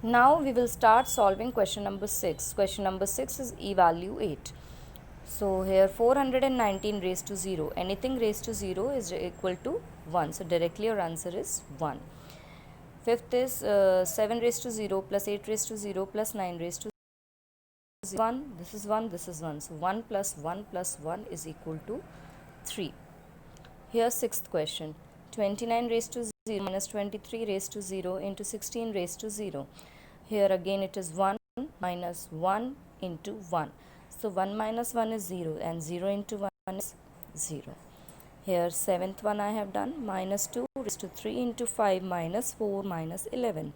Now we will start solving question number 6. Question number 6 is evaluate. So here 419 raised to 0. Anything raised to 0 is equal to 1. So directly your answer is 1. Fifth is 7 raised to 0 plus 8 raised to 0 plus 9 raised to 1. This is 1, this is 1. So 1 plus 1 plus 1 is equal to 3. Here sixth question. 29 raised to 0 minus 23 raised to 0 into 16 raised to 0. Here again it is 1 minus 1 into 1. So 1 minus 1 is 0 and 0 into 1 is 0. Here seventh one I have done, minus 2 raised to 3 into 5 minus 4 minus 11.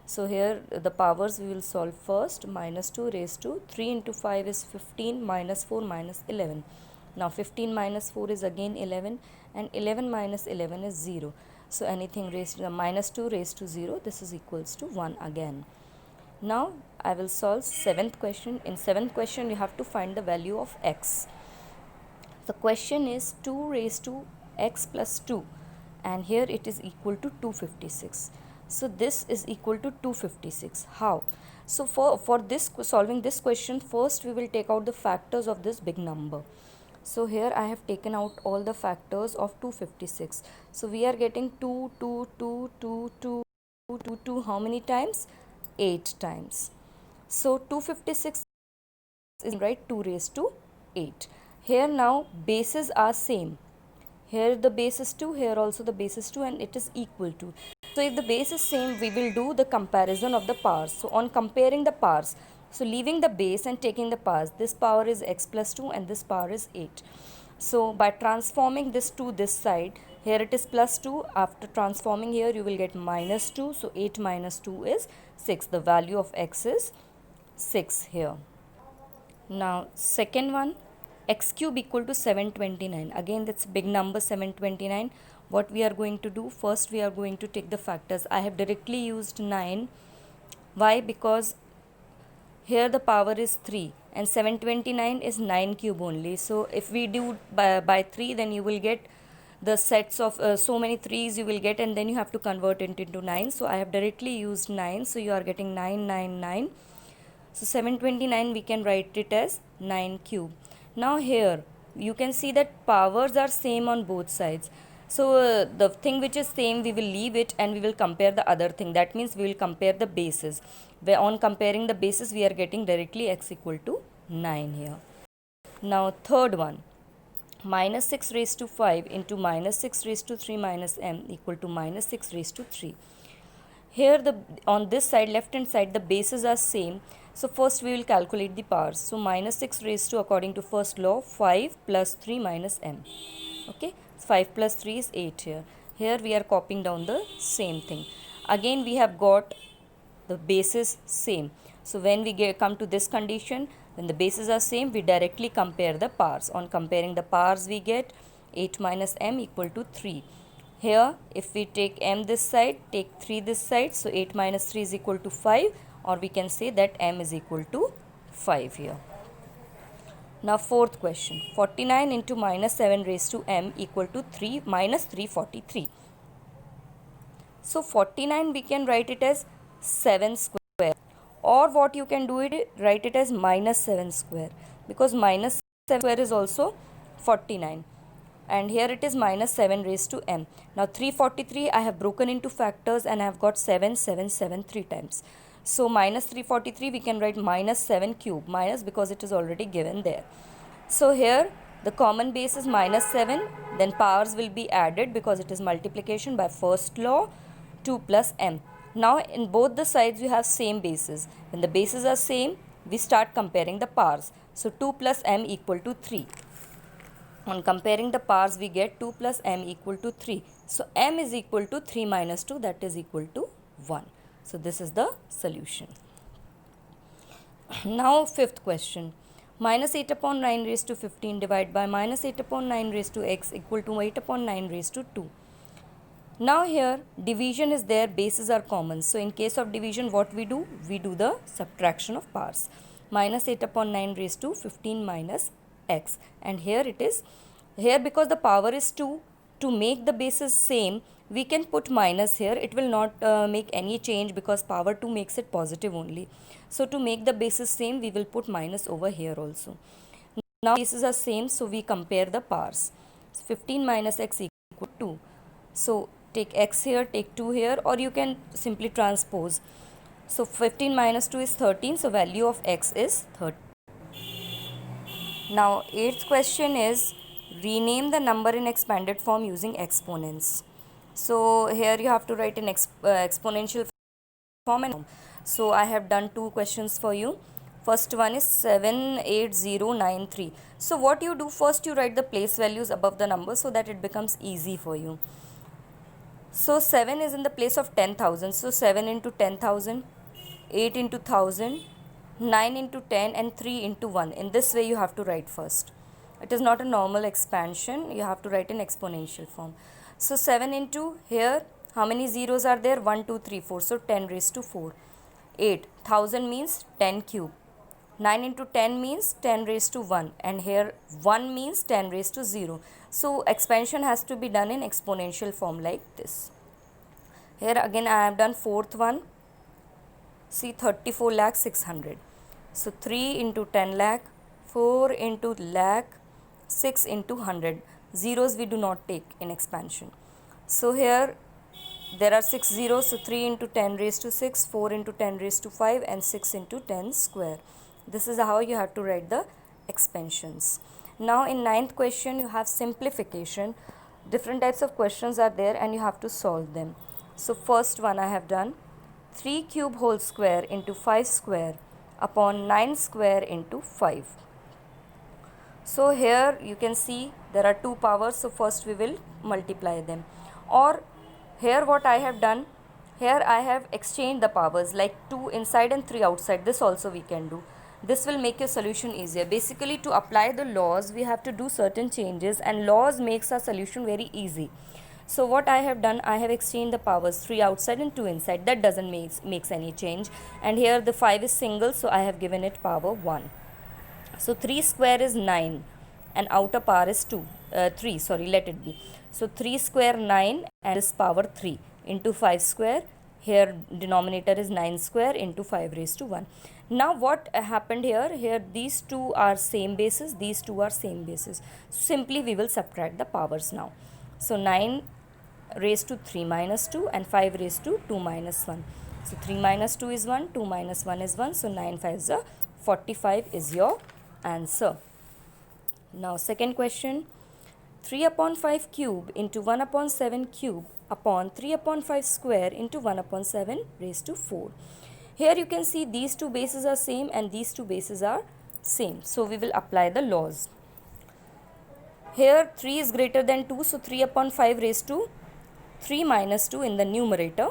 So here the powers we will solve first. Minus 2 raised to 3 into 5 is 15 minus 4 minus 11. Now 15 minus 4 is again 11 and 11 minus 11 is 0. So anything raised to minus 2 raised to 0, this is equals to 1 again. Now I will solve seventh question. In seventh question you have to find the value of x. The question is 2 raised to x plus 2 and here it is equal to 256. So this is equal to 256. How? So for this solving this question, first we will take out the factors of this big number. So here I have taken out all the factors of 256. So we are getting 2, 2, 2, 2, 2, 2, 2 how many times? 8 times. So 256 is right 2 raised to 8. Here now bases are same. Here the base is 2, here also the base is 2 and it is equal to. So if the base is same, we will do the comparison of the powers. So on comparing the powers, so leaving the base and taking the powers, this power is x plus 2 and this power is 8. So by transforming this to this side, here it is plus 2. After transforming here, you will get minus 2. So 8 minus 2 is 6. The value of x is 6 here. Now second one, x cube equal to 729. Again that's big number 729. What we are going to do, first we are going to take the factors. I have directly used 9. Why? Because here the power is 3 and 729 is 9 cube only. So if we do by 3, then you will get the sets of so many 3's you will get and then you have to convert it into 9. So I have directly used 9. So you are getting 9, 9, 9. So 729 we can write it as 9 cube. Now here you can see that powers are same on both sides. So the thing which is same we will leave it and we will compare the other thing. That means we will compare the bases. Where on comparing the bases we are getting directly x equal to 9 here. Now third one, minus 6 raised to 5 into minus 6 raised to 3 minus m equal to minus 6 raised to 3. Here on this side, left hand side, the bases are same. So first we will calculate the powers. So minus 6 raised to, according to first law, 5 plus 3 minus m. Okay, 5 plus 3 is 8 here. Here we are copying down the same thing. Again we have got the bases same. So when we come to this condition, when the bases are same, we directly compare the powers. On comparing the powers, we get 8 minus m equal to 3. Here if we take m this side, take 3 this side, so 8 minus 3 is equal to 5, or we can say that m is equal to 5 here. Now fourth question, 49 into minus 7 raised to m equal to 3 minus 343. So 49 we can write it as 7 square, or what you can do it, write it as minus 7 square, because minus 7 square is also 49. And here it is minus 7 raised to m. Now 343 I have broken into factors and I have got 7, 7, 7 3 times. So minus 343 we can write minus 7 cube, minus because it is already given there. So here the common base is minus 7, then powers will be added because it is multiplication by first law, 2 plus m. Now in both the sides you have same bases. When the bases are same, we start comparing the powers. So 2 plus m equal to 3. On comparing the powers, we get 2 plus m equal to 3. So m is equal to 3 minus 2, that is equal to 1. So this is the solution. Now fifth question. Minus 8 upon 9 raised to 15 divided by minus 8 upon 9 raised to x equal to 8 upon 9 raised to 2. Now here division is there, bases are common. So in case of division, what we do? We do the subtraction of powers. Minus 8 upon 9 raised to 15 minus x, and here it is, here because the power is 2, to make the bases same, we can put minus here. It will not make any change because power 2 makes it positive only. So to make the bases same, we will put minus over here also. Now bases are same, so we compare the powers. 15 minus x equal to 2. So take x here, take 2 here, or you can simply transpose. So 15 minus 2 is 13, so value of x is 13. Now 8th question is rename the number in expanded form using exponents. So here you have to write an exponential form. And so I have done 2 questions for you. First one is 78093. So what you do, first you write the place values above the number so that it becomes easy for you. So 7 is in the place of 10,000. So 7 into 10,000, 8 into 1000, 9 into 10 and 3 into 1. In this way you have to write first. It is not a normal expansion. You have to write in exponential form. So 7 into here, how many zeros are there? 1, 2, 3, 4. So 10 raised to 4. 8. 1000 means 10 cube. 9 into 10 means 10 raised to 1. And here 1 means 10 raised to 0. So expansion has to be done in exponential form like this. Here again I have done 4th one. See 34 lakh 600. So 3 into 10 lakh, 4 into lakh, 6 into 100. Zeros we do not take in expansion. So here there are 6 zeros. So 3 into 10 raised to 6, 4 into 10 raised to 5 and 6 into 10 square. This is how you have to write the expansions. Now in 9th question you have simplification. Different types of questions are there and you have to solve them. So first one I have done 3 cube whole square into 5 square upon 9 square into 5. So here you can see there are 2 powers, so first we will multiply them. Or here what I have done, here I have exchanged the powers like 2 inside and 3 outside. This also we can do. This will make your solution easier. Basically to apply the laws we have to do certain changes and laws makes our solution very easy. So what I have done, I have exchanged the powers 3 outside and 2 inside. That doesn't makes any change. And here the 5 is single, so I have given it power 1. So 3 square is 9 and outer power is 3, sorry, let it be. So 3 square 9 and this power 3 into 5 square. Here denominator is 9 square into 5 raised to 1. Now what happened here? Here these two are same bases, these two are same bases. So simply we will subtract the powers now. So 9 raised to 3 minus 2 and 5 raised to 2 minus 1. So 3 minus 2 is 1, 2 minus 1 is 1. So 9 5 is 45 is your answer. Now second question, 3 upon 5 cube into 1 upon 7 cube upon 3 upon 5 square into 1 upon 7 raised to 4. Here you can see these two bases are same and these two bases are same. So we will apply the laws. Here 3 is greater than 2, so 3 upon 5 raised to 3 minus 2 in the numerator.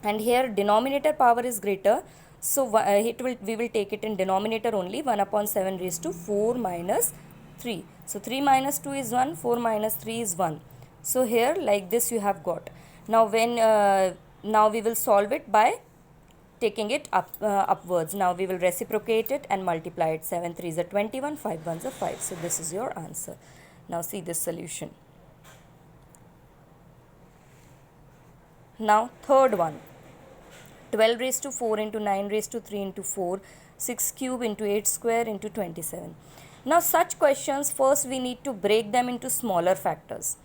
And here denominator power is greater, so we will take it in denominator only, 1 upon 7 raised to 4 minus 3. So 3 minus 2 is 1, 4 minus 3 is 1. So here like this you have got. Now now we will solve it by taking it upwards. Now we will reciprocate it and multiply it. 7 3 is 21, 5 1 is 5. So this is your answer. Now see this solution. Now third one, 12 raised to 4 into 9 raised to 3 into 4, 6 cube into 8 square into 27. Now such questions, first we need to break them into smaller factors.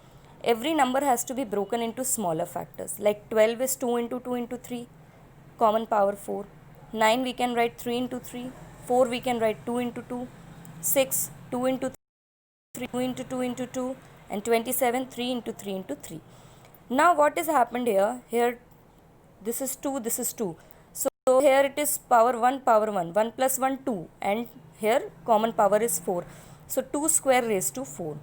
Every number has to be broken into smaller factors. Like 12 is 2 into 2 into 3, common power 4. 9 we can write 3 into 3, 4 we can write 2 into 2, 6 2 into 3, 2 into 2 into 2, and 27 3 into 3 into 3. Now what has happened here? Here this is 2, this is 2. So here it is power 1, 1 plus 1 2, and here common power is 4. So 2 square raised to 4,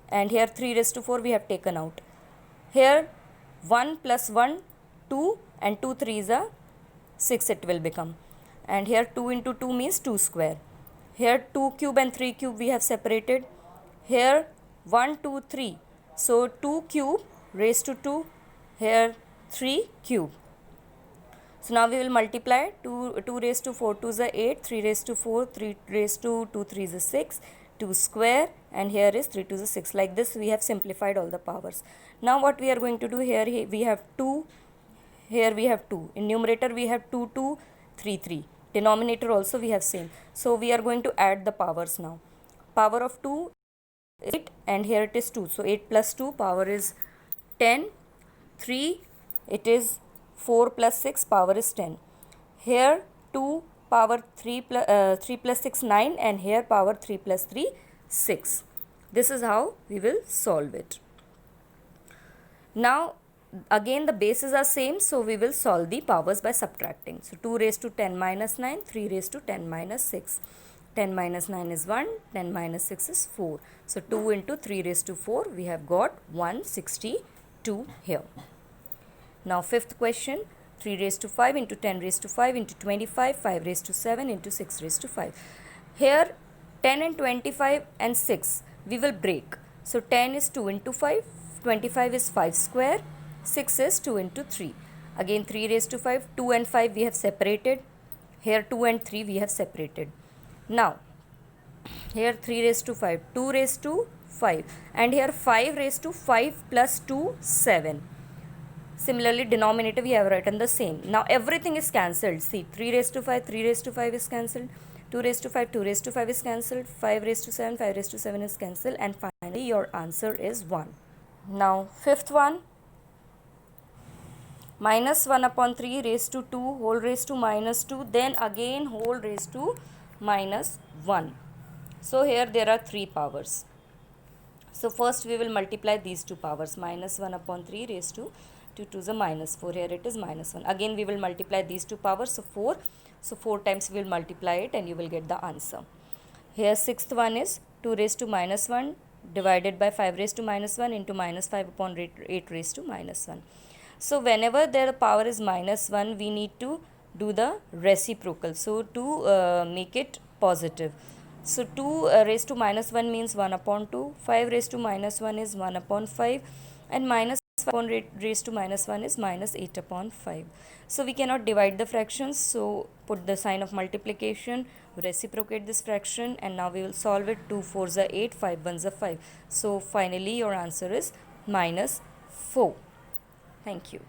and here 3 raised to 4 we have taken out. Here 1 plus 1 2 and 2 3 is 6 it will become, and here 2 into 2 means 2 square. Here 2 cube and 3 cube we have separated. Here 1 2 3, so 2 cube raised to 2, here 3 cube. So now we will multiply 2 raised to 4 2 is 8, 3 raised to 4, 3 raised to 2 3 is 6, 2 square, and here is 3 to the 6. Like this we have simplified all the powers. Now what we are going to do here, we have 2, here we have 2. In numerator we have 2, 2, 3, 3. Denominator also we have same. So we are going to add the powers now. Power of 2 is 8, and here it is 2. So 8 plus 2 power is 10. 3, it is 4 plus 6 power is 10. Here 2 power 3 plus 6 9, and here power 3 plus 3 6. This is how we will solve it. Now again the bases are same, so we will solve the powers by subtracting. So 2 raised to 10 minus 9, 3 raised to 10 minus 6. 10 minus 9 is 1, 10 minus 6 is 4. So 2 into 3 raised to 4, we have got 162 here. Now fifth question, 3 raised to 5 into 10 raised to 5 into 25, 5 raised to 7 into 6 raised to 5. Here 10 and 25 and 6 we will break. So 10 is 2 into 5, 25 is 5 square, 6 is 2 into 3. Again 3 raised to 5, 2 and 5 we have separated. Here 2 and 3 we have separated. Now here 3 raised to 5, 2 raised to 5, and here 5 raised to 5 plus 2, 7. Similarly, denominator we have written the same. Now everything is cancelled. See, 3 raised to 5, 3 raised to 5 is cancelled. 2 raised to 5, 2 raised to 5 is cancelled. 5 raised to 7, 5 raised to 7 is cancelled. And finally, your answer is 1. Now, fifth one. Minus 1 upon 3 raised to 2 whole raised to minus 2. Then again whole raised to minus 1. So here there are 3 powers. So first we will multiply these 2 powers. Minus 1 upon 3 raised to 2 to the minus 4. Here it is minus 1. Again we will multiply these 2 powers. So 4. So 4 times we will multiply it, and you will get the answer. Here sixth one is 2 raised to minus 1 divided by 5 raised to minus 1 into minus 5 upon 8 raised to minus 1. So whenever the power is minus 1, we need to do the reciprocal. So to make it positive. So 2 raised to minus 1 means 1 upon 2. 5 raised to minus 1 is 1 upon 5. And minus 5 upon raised to minus 1 is minus 8 upon 5. So we cannot divide the fractions. So put the sign of multiplication, reciprocate this fraction, and now we will solve it. 2 4s are 8, 5 1s are 5. So finally your answer is minus 4. Thank you.